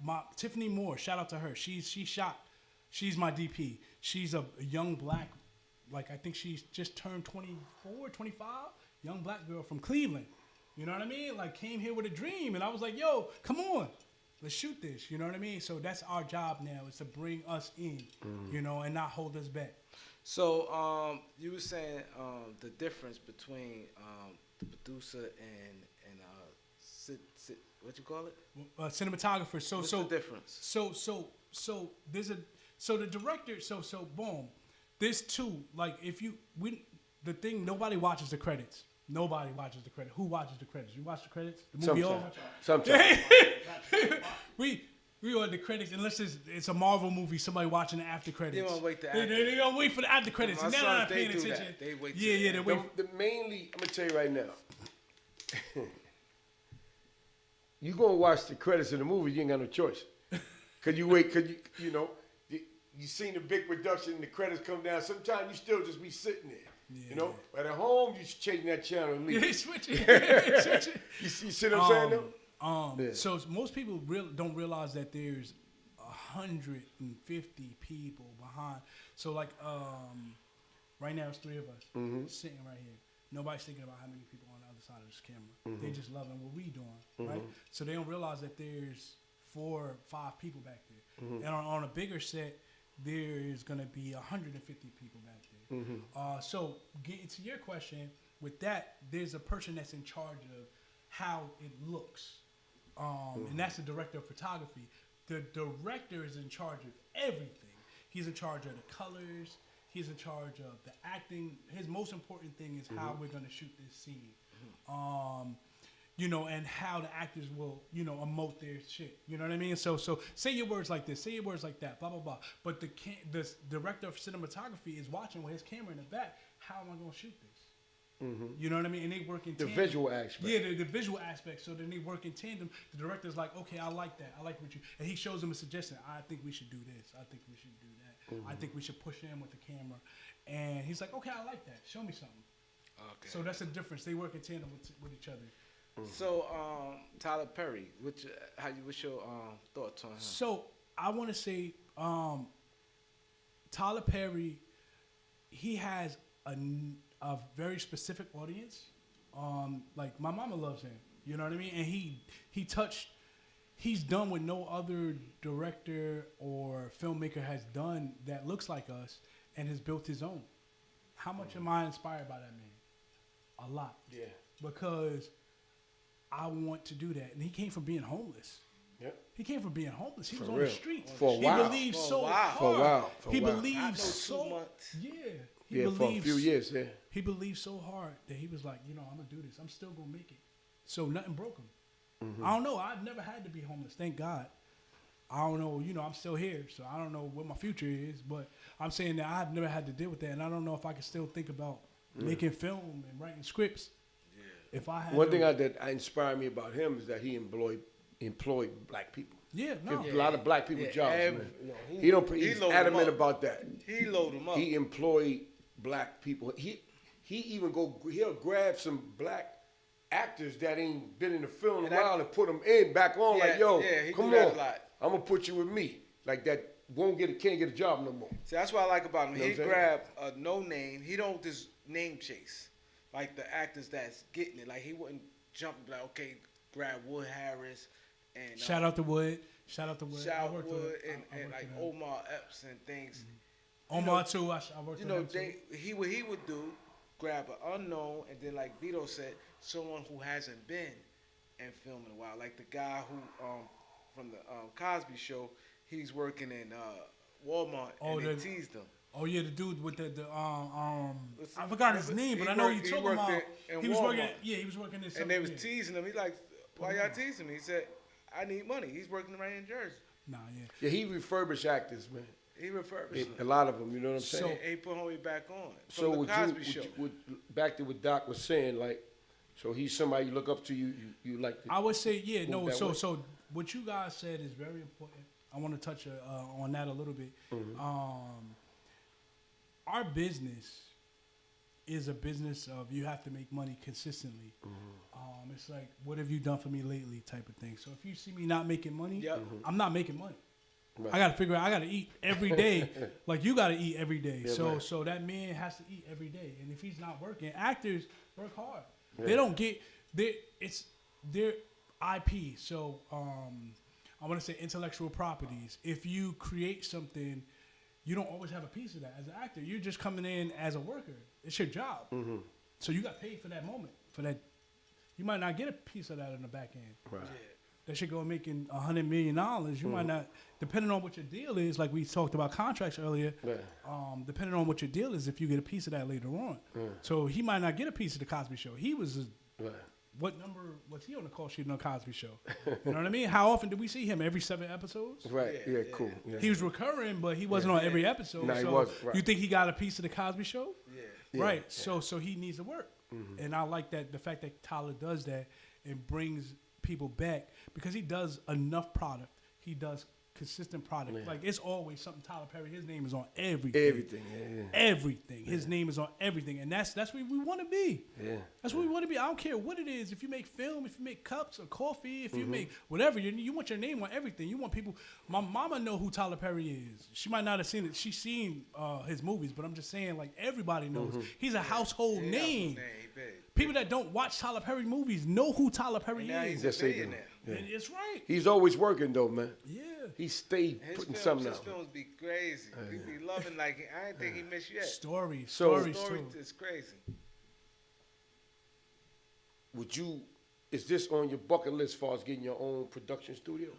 my Tiffany Moore, shout out to her. She's my DP. She's a young black, like I think she's just turned 24, 25, young black girl from Cleveland. You know what I mean? Like came here with a dream. And I was like, yo, come on. Let's shoot this, you know what I mean? So that's our job now, is to bring us in, and not hold us back. So you were saying the difference between the producer and what you call it? Cinematographer. So What's the difference? So there's the director. So boom, there's two. Like the thing, nobody watches the credits. Nobody watches the credits. Who watches the credits? You watch the credits? The movie Sometimes. we on the credits unless it's a Marvel movie. Somebody watching the after credits. They don't wait the They don't wait for the after credits. My And they're sons, not they paying do attention. that. They wait. They wait. Mainly, I'm gonna tell you right now. You gonna watch the credits of the movie? You ain't got no choice. Cause you seen the big production and the credits come down. Sometimes you still just be sitting there. Yeah. But at home you changing that channel and leave. Switch it. You see what I'm saying though? So most people don't realize that there's 150 people behind. So like right now it's 3 of us sitting right here. Nobody's thinking about how many people on the other side of this camera. They just loving what we doing, right? So they don't realize that there's 4 or 5 people back there. And on a bigger set, there is going to be 150 people back there. So getting to your question, with that, there's a person that's in charge of how it looks. And that's the director of photography. the director is in charge of everything. He's in charge of the colors. He's in charge of the acting. His most important thing is how we're gonna shoot this scene. You know, and how the actors will, you know, emote their shit. You know what I mean? So say your words like this, say your words like that, blah blah blah. But the director of cinematography is watching with his camera in the back. How am I gonna shoot this? You know what I mean? And they work in tandem. The visual aspect. Yeah, the visual aspect. So then they work in tandem. The director's like, okay, I like that. I like what you. And he shows them a suggestion. I think we should do this. I think we should do that. I think we should push in with the camera. And he's like, okay, I like that. Show me something. Okay. So that's the difference. They work in tandem with each other. So Tyler Perry, what's your thoughts on him? So I want to say Tyler Perry, he has a very specific audience. Like my mama loves him. You know what I mean? And he's done what no other director or filmmaker has done that looks like us and has built his own. How much am I inspired by that man? A lot. Yeah. Because I want to do that. And he came from being homeless. Yep. He came from being homeless. He was on real. the streets. For a while. He believed so hard. For a while. He I know believed 2 so months. Yeah. Yeah, for a few years, yeah. He believed so hard that he was like, you know, I'm gonna do this. I'm still gonna make it. So nothing broke him. I don't know. I've never had to be homeless. Thank God. I don't know. You know, I'm still here, so I don't know what my future is. But I'm saying that I've never had to deal with that, and I don't know if I can still think about making film and writing scripts. Yeah. If I had One thing that inspired me about him is that he employed black people. Yeah, no. Give a lot of black people jobs, man. No, He's load 'em adamant up. about that. He load them up. He employed black people. He even he'll grab some black actors that ain't been in the film in a while and put them back on Yeah, like, yo, he come do that on, a lot. I'm gonna put you with me. Like that can't get a job no more. See, that's what I like about him. You know He what I'm grab a no name. He don't just name chase like the actors that's getting it. Like he wouldn't jump and be like, okay, grab Wood Harris and Shout out to Wood. Shout out to Wood. I Shout worked Wood with- and, I and worked like with him. Omar Epps and things. Omar too. I worked You with know, him too. what he would do, grab an unknown, and then like Vito said, someone who hasn't been in film in a while. Like the guy who from the Cosby Show, he's working in Walmart and they teased him. Oh yeah, the dude with the What's I the- forgot his name, but I know you he talking worked about. in He was working. Walmart. Yeah, he was working in. And they was yeah. teasing him. He like, why y'all teasing me? He said, I need money. He's working right in Jersey. Nah, yeah. Yeah, he refurbished actors, man. He refurbished A them. lot of them, you know what I'm So- saying? And he put homie back on. So From would the Cosby Show. back to what Doc was saying, like, so he's somebody you look up to, you like to I would say, yeah, no. that way. So what you guys said is very important. I want to touch on that a little bit. Our business is a business of you have to make money consistently. It's like, what have you done for me lately, type of thing. So if you see me not making money, Yep. I'm not making money. Right. I got to figure out. I got to eat every day, like you got to eat every day. Yeah, so right. so that man has to eat every day, and if he's not working, actors work hard. They don't get it's their IP. So I want to say intellectual properties. If you create something, you don't always have a piece of that as an actor. You're just coming in as a worker. It's your job. So you got paid for that moment. For that, you might not get a piece of that in the back end. Right. That should go making $100 million. You might not, depending on what your deal is. Like we talked about contracts earlier. Yeah. Depending on what your deal is, if you get a piece of that later on. So he might not get a piece of the Cosby Show. He was Right. what number was he on the call sheet on the Cosby Show? You know what I mean? How often did we see him? Every 7 episodes? Right. Yeah, cool. Yeah. He was recurring, but he wasn't on every episode. No, he so wasn't, right. you think he got a piece of the Cosby Show? Yeah. Right. So he needs to work. And I like that the fact that Tyler does that and brings people back because he does enough product. He does consistent product. Yeah. Like it's always something Tyler Perry, his name is on everything. Everything. Yeah. Everything. His name is on everything. And that's where we want to be. Yeah. That's what we want to be. I don't care what it is. If you make film, if you make cups or coffee, if you make whatever, you want your name on everything. You want people. My mama know who Tyler Perry is. She might not have seen it. She's seen his movies, but I'm just saying, like everybody knows. He's a household name. People that don't watch Tyler Perry movies know who Tyler Perry Now is. he's Yes, a they do. billionaire. Yeah. And it's right. He's always working though, man. Yeah. He stayed His putting films, something his out. films be crazy. He be loving like I ain't think he missed yet. Stories. So- Stories Story too. is crazy. Would you is this on your bucket list as far as getting your own production studio?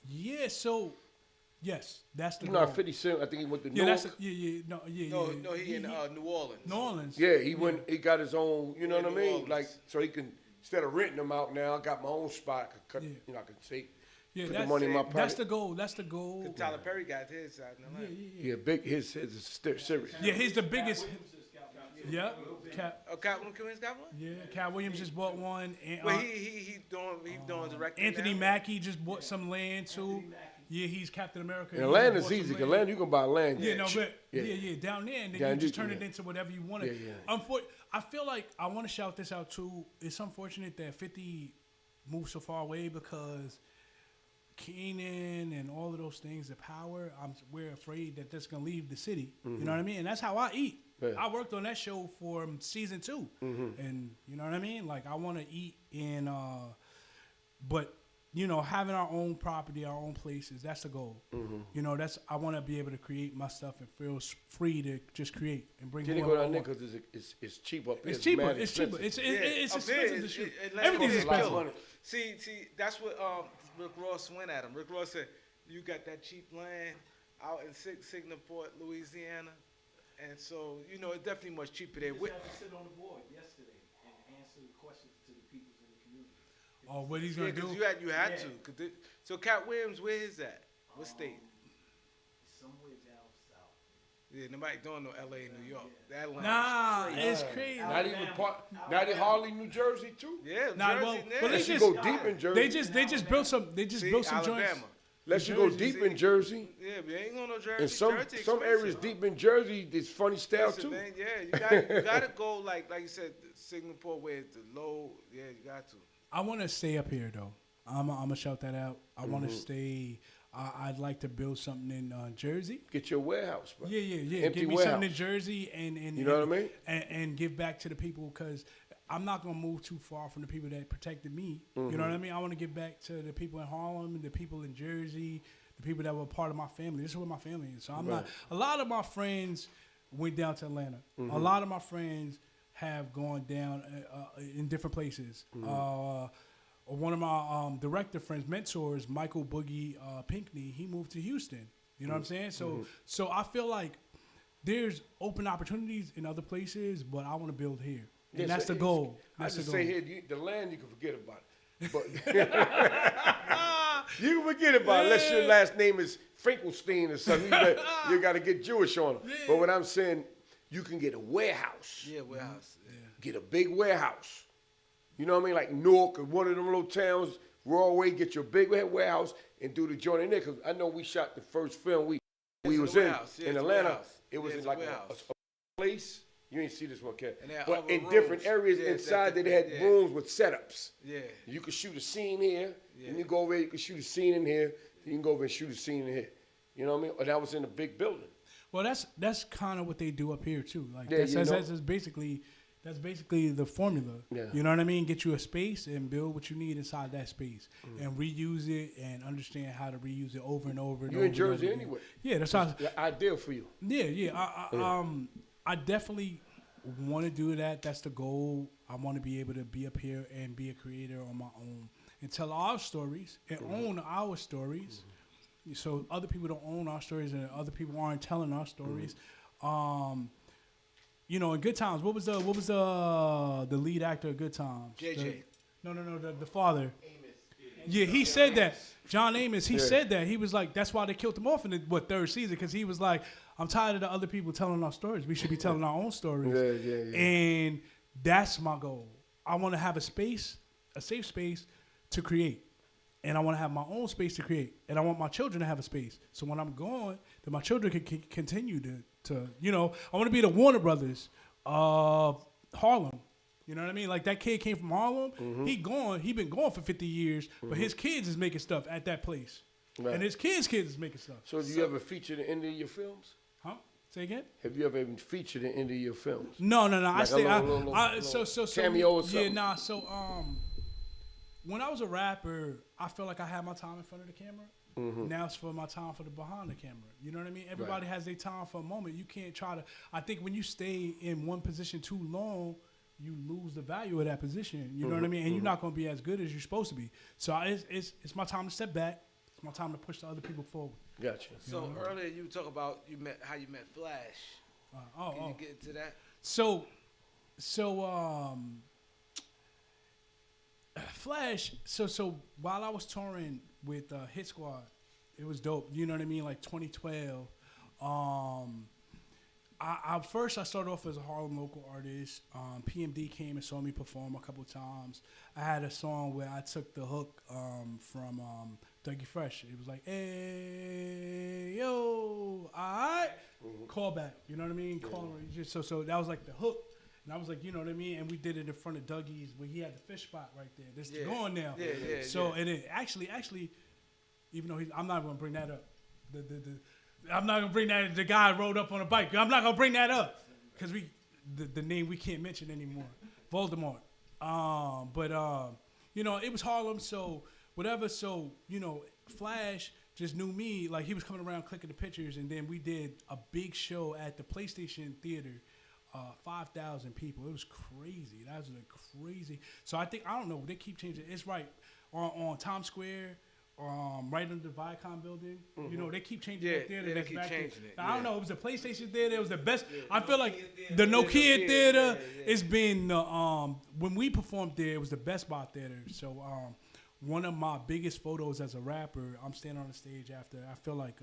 Yeah. So, yes, that's the You goal. know, 50 Cent, I think he went to Yeah, Newark. that's No, he in New Orleans. New Orleans. Yeah, he got his own, you know Yeah, what I New mean? Orleans. Like, so he can, instead of renting them out now, I got my own spot. I could cut, Yeah. you know, I could take, Yeah, put the that's money in my pocket. That's the goal. That's the goal. 'Cause Tyler Perry got his out in Atlanta. Yeah, big, his is serious. Yeah, he's the biggest. Yeah, Cat. Oh, Cat Williams got one? Yeah, Cat Williams just bought one. And, Well, he doing directing Anthony now. Mackie just bought some land too. Yeah, he's Captain America. And He land just is bought easy, some because land, you can buy land. Yeah, no, but Yeah. yeah, down there, and then Down you just there, turn it yeah. into whatever you want. Yeah. I feel like I want to shout this out too. It's unfortunate that 50 moved so far away because Keenan and all of those things, the power. We're afraid that that's gonna leave the city. You know what I mean? And that's how I eat. Yeah. I worked on that show for season 2, and you know what I mean. Like I want to eat in, but you know, having our own property, our own places, that's the goal. You know, I want to be able to create my stuff and feel free to just create and bring. Then you whoever go I down there want. because it's cheap up here. It's cheaper. mad It's cheaper. expensive. It's up here, expensive to shoot. Atlanta Everything's is expensive. money. See, that's what Rick Ross went at him. Rick Ross said, "You got that cheap land out in Signaport, Louisiana, and so you know it's definitely much cheaper there." Just had to sit on the board yesterday and answer the questions to the people in the community. Oh, what he's Yeah, gonna do? because you had Yeah. to. So Cat Williams, where is that? What state? Somewhere down south. Yeah, nobody doing no L.A. and New York. That line Nah, is crazy. it's crazy. Not even not in Harlem, New Jersey too. Yeah, Nah, Jersey, well, yeah. but they Unless you just- go deep in Jersey. They just built some. They just See, built some Alabama. joints. Unless you go Jersey, deep see? in Jersey. Yeah, but ain't going no Jersey. And some Jersey areas expensive. deep in Jersey, it's funny style Listen, too. man, yeah, you gotta go like you said, Singapore where it's the low. Yeah, you got to. I want to stay up here though. I'm gonna shout that out. I want to stay. I'd like to build something in Jersey. Get your warehouse, bro. Yeah. Empty Give me warehouse. something in Jersey and You know what I mean? And give back to the people because I'm not gonna move too far from the people that protected me. You know what I mean? I want to give back to the people in Harlem, the people in Jersey, the people that were part of my family. This is where my family is. So I'm not. A lot of my friends went down to Atlanta. A lot of my friends have gone down in different places. One of my director friends, mentors, Michael Boogie Pinkney, he moved to Houston. You know what I'm saying? So I feel like there's open opportunities in other places, but I want to build here. And Yeah, that's so the goal. I That's the just goal. say here, the land you can forget about it. But you can forget about it unless your last name is Finkelstein or something. You got to get Jewish on them. But what I'm saying, you can get a warehouse. Yeah, warehouse. Get a big warehouse. You know what I mean? Like Newark or one of them little towns, Royal Way, get your big warehouse and do the joint in there. Because I know we shot the first film we was a in warehouse. Yeah, in it's a Atlanta. warehouse. It was Yeah, in it's a like warehouse. a place. You ain't see this one, Cat. And they had But other in rooms. different areas Yeah, inside, that- they had yeah. rooms with setups. Yeah. You could shoot a scene here, Yeah. and you go over here, you can shoot a scene in here, then you can go over and shoot a scene in here. You know what I mean? And that was in a big building. Well, that's kind of what they do up here too. Like Yeah, that's basically the formula. Yeah. You know what I mean? Get you a space and build what you need inside that space, and reuse it and understand how to reuse it over and over. And You over in and Jersey over again. anyway. Yeah, that's how. The ideal for you. Yeah. I definitely want to do that. That's the goal. I want to be able to be up here and be a creator on my own and tell our stories and own our stories. So other people don't own our stories and other people aren't telling our stories. You know, in Good Times, what was the lead actor of Good Times? JJ. No, the father. Yeah, he said that. John Amos, he said that. He was like, that's why they killed him off in the third season, because he was like, I'm tired of the other people telling our stories. We should be telling our own stories. Yeah. And that's my goal. I want to have a space, a safe space to create. And I want to have my own space to create. And I want my children to have a space. So when I'm gone, that my children can continue to, you know, I want to be the Warner Brothers of Harlem. You know what I mean? Like that kid came from Harlem. He been gone for 50 years, but his kids is making stuff at that place. Right. And his kids is making stuff. So, do you ever feature the end of your films? Huh? Say again? Have you ever even featured the end of your films? No. Like So cameo or yeah, something? nah. So when I was a rapper, I felt like I had my time in front of the camera. Now it's for my time for the behind the camera. You know what I mean? Everybody has their time for a moment. You can't try to. I think when you stay in one position too long, you lose the value of that position. You know what I mean? And you're not going to be as good as you're supposed to be. So it's my time to step back. It's my time to push the other people forward. Gotcha. So earlier you talk about how you met Flash. Can you get into that? So Flash. So while I was touring with Hit Squad, it was dope. You know what I mean? Like 2012. I started off as a Harlem local artist. PMD came and saw me perform a couple times. I had a song where I took the hook from Dougie Fresh. It was like, hey, yo, all right? Call back, you know what I mean? Yeah. So that was like the hook. And I was like, you know what I mean? And we did it in front of Dougie's where he had the fish spot right there. This is going now. Yeah. So, and it actually, even though I'm not going to bring that up. I'm not gonna bring that. The guy rode up on a bike. I'm not gonna bring that up because the name we can't mention anymore, Voldemort. You know, it was Harlem, so whatever. So you know, Flash just knew me. Like he was coming around clicking the pictures, and then we did a big show at the PlayStation Theater. 5,000 people. It was crazy. That was crazy. So I don't know. They keep changing. It's right on Times Square. Right under the Viacom building, you know they keep changing that theater. Yeah, that's they keep back changing it. I don't know. It was the PlayStation theater. It was the best. I feel like the Nokia theater. It's been when we performed there, it was the Best Buy theater. So one of my biggest photos as a rapper, I'm standing on the stage after. I feel like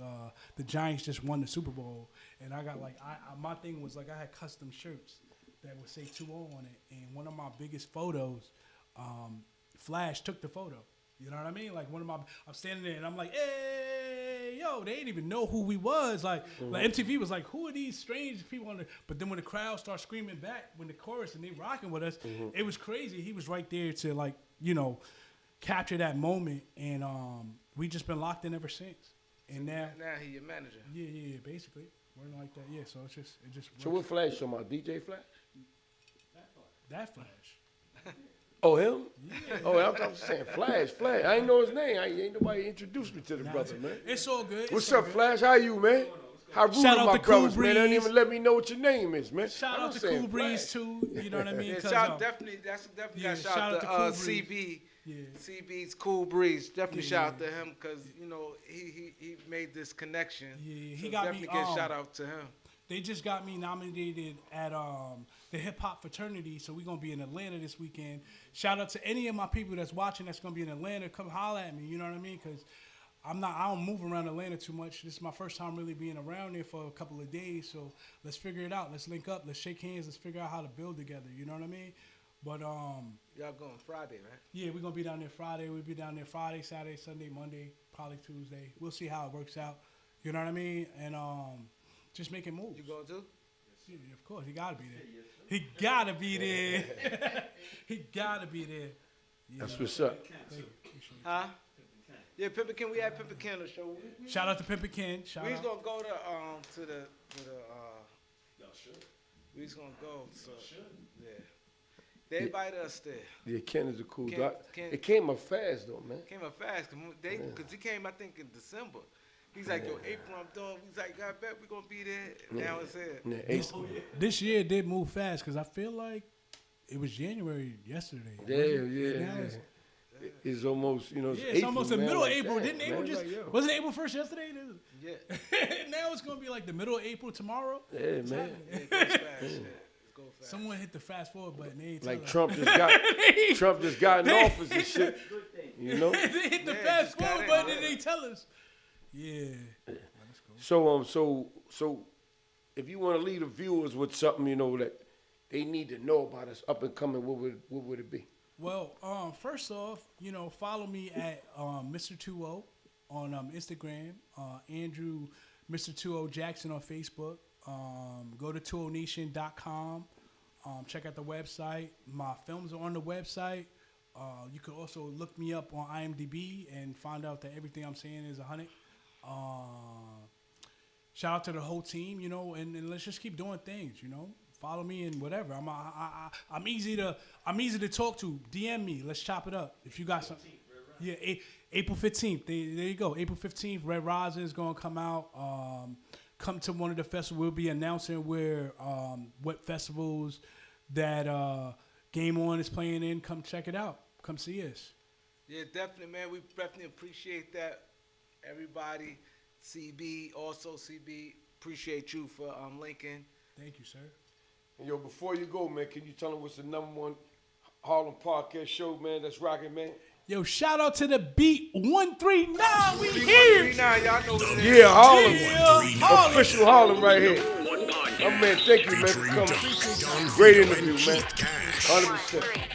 the Giants just won the Super Bowl, and I got like my thing was like I had custom shirts that would say 2-0 on it, and one of my biggest photos, Flash took the photo. You know what I mean? Like I'm standing there and I'm like, hey, yo, they didn't even know who we was. Like MTV was like, who are these strange people on there? But then when the crowd started screaming back, when the chorus and they rocking with us, it was crazy. He was right there to like, you know, capture that moment. And we just been locked in ever since. And now he your manager. Yeah, basically. We're like that. Yeah, so it just So what Flash talking about? DJ Flash? That Flash. Oh, him? Yeah. Oh, I'm saying Flash. I ain't know his name. Ain't nobody introduced me to the brother, man. It's all good. What's up, Flash? How you, man? How rude Shout of out my to Cool brothers, man. They didn't Breeze. even let me know what your name is, man. Shout I'm out to saying Cool Breeze Flash. too. You know what I mean? Yeah, 'Cause, definitely yeah, got shout out to Cool Breeze. CB. Yeah. CB's Cool Breeze. Definitely Yeah, shout out to him because you know he made this connection. Yeah, he so got me, definitely get shout out to him. They just got me nominated at the hip hop fraternity, so we're gonna be in Atlanta this weekend. Shout out to any of my people that's watching that's gonna be in Atlanta. Come holler at me, you know what I mean? Because I don't move around Atlanta too much. This is my first time really being around there for a couple of days, so let's figure it out. Let's link up. Let's shake hands. Let's figure out how to build together. You know what I mean? But y'all going Friday, right? yeah, we're gonna be down there Friday. We'll be down there Friday, Saturday, Sunday, Monday, probably Tuesday. We'll see how it works out. You know what I mean? And just making moves. You going too? Yeah, of course, he gotta be there. He gotta be there. He gotta be there. Yeah. That's what's up. Huh? Yeah, Pimpin' Ken. We had Pimpin' Ken on the show. Shout out to Pimpin' Ken. We was gonna go to the we was gonna go. So yeah, they invited us there. Yeah, Ken is a cool Ken- guy. Ken- It came up fast, though, man. Came up fast because he came I think in December. He's like, yo, April, I'm done. He's like, I bet we're gonna be there. Now it's here. Yeah, This year did move fast because I feel like it was January yesterday. yeah. It's almost, you know, Yeah, it's April, almost the man, middle of like April. that, Didn't April man. just Like, yo. wasn't April 1st yesterday? Yeah. Now it's gonna be like the middle of April tomorrow. Yeah, man. Yeah, it goes fast. Yeah, it goes fast. Someone hit the fast forward button. They ain't Like tell us. Trump just got in office and shit. You know? They hit the Yeah, fast just got forward in, button yeah. and they tell us. Yeah. So if you want to leave the viewers with something, you know, that they need to know about us up and coming, what would it be? Well, first off, you know, follow me at Mr. 20 on Instagram, Andrew Mr. 20 Jackson on Facebook. Go to 20nation.com. Check out the website. My films are on the website. You can also look me up on IMDb and find out that everything I'm saying is 100. Shout out to the whole team, you know, and let's just keep doing things, you know. Follow me and whatever. I'm easy to talk to. DM me. Let's chop it up. If you got something. Yeah, April 15th. There you go. April 15th. Red Rising is gonna come out. Come to one of the festivals. We'll be announcing what festivals that Game On is playing in. Come check it out. Come see us. Yeah, definitely, man. We definitely appreciate that. Everybody, CB, also CB, appreciate you for linking. Thank you, sir. And yo, before you go, man, can you tell them what's the #1 Harlem podcast show, man? That's rocking, man. Yo, shout out to the Beat 139. We here. 139, y'all know what it is. Yeah, Harlem. Yeah, Harlem. Official Harlem right here. My man, thank you, man, for coming. Great interview, man. 100%.